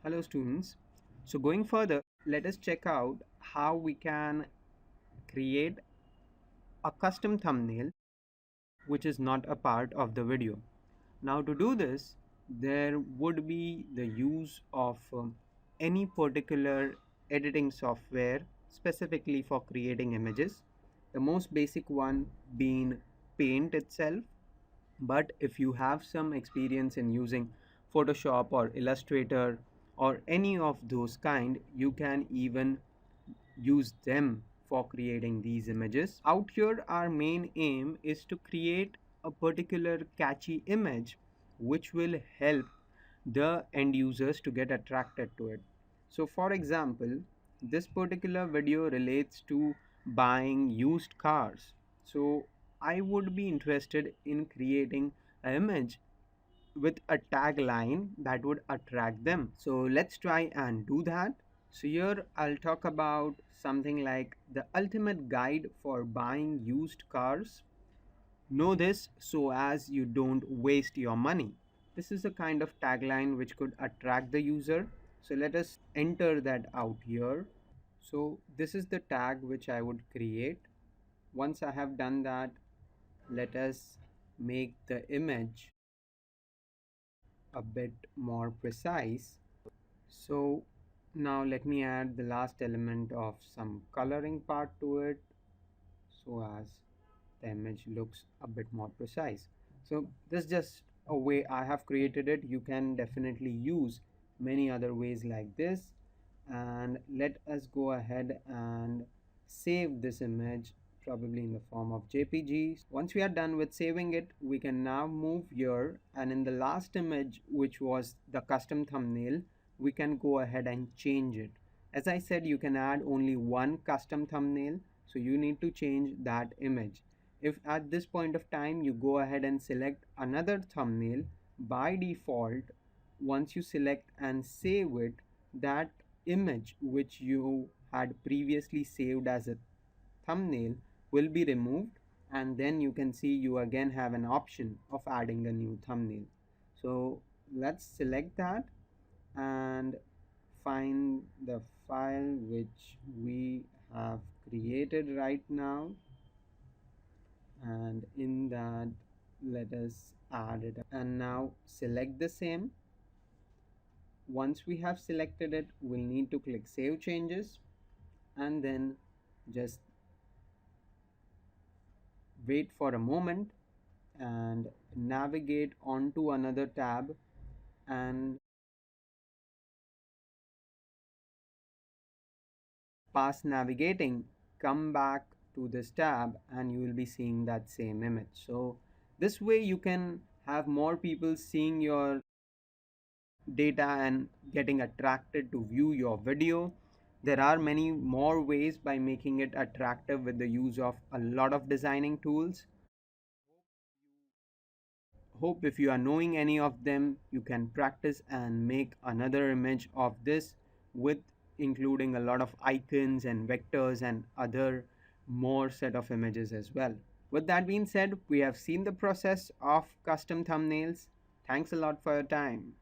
Hello students. So going further, let us check out how we can create a custom thumbnail which is not a part of the video. Now to do this, there would be the use of any particular editing software specifically for creating images. The most basic one being Paint itself. But if you have some experience in using Photoshop or Illustrator or any of those kind, you can even use them for creating these images. Out here, our main aim is to create a particular catchy image which will help the end users to get attracted to it. So for example, this particular video relates to buying used cars. So I would be interested in creating an image with a tagline that would attract them. So let's try and do that. So here I'll talk about something like the ultimate guide for buying used cars. Know this so as you don't waste your money. This is a kind of tagline which could attract the user. So let us enter that out here. So this is the tag which I would create. Once I have done that, let us make the image a bit more precise. So now let me add the last element of some coloring part to it so as the image looks a bit more precise. So this is just a way I have created it. You can definitely use many other ways like this, and let us go ahead and save this image probably in the form of JPG. Once we are done with saving it, we can now move here, and in the last image, which was the custom thumbnail, we can go ahead and change it. As I said, you can add only one custom thumbnail, so you need to change that image. If at this point of time you go ahead and select another thumbnail, by default, once you select and save it, that image which you had previously saved as a thumbnail will be removed, and then you can see you again have an option of adding a new thumbnail. So let's select that and find the file which we have created right now, and in that let us add it, and now select the same. Once we have selected it, we'll need to click save changes and then just wait for a moment and navigate onto another tab, and past navigating, come back to this tab and you will be seeing that same image. So this way you can have more people seeing your data and getting attracted to view your video. There are many more ways by making it attractive with the use of a lot of designing tools. Hope if you are knowing any of them, you can practice and make another image of this with including a lot of icons and vectors and other more set of images as well. With that being said, we have seen the process of custom thumbnails. Thanks a lot for your time.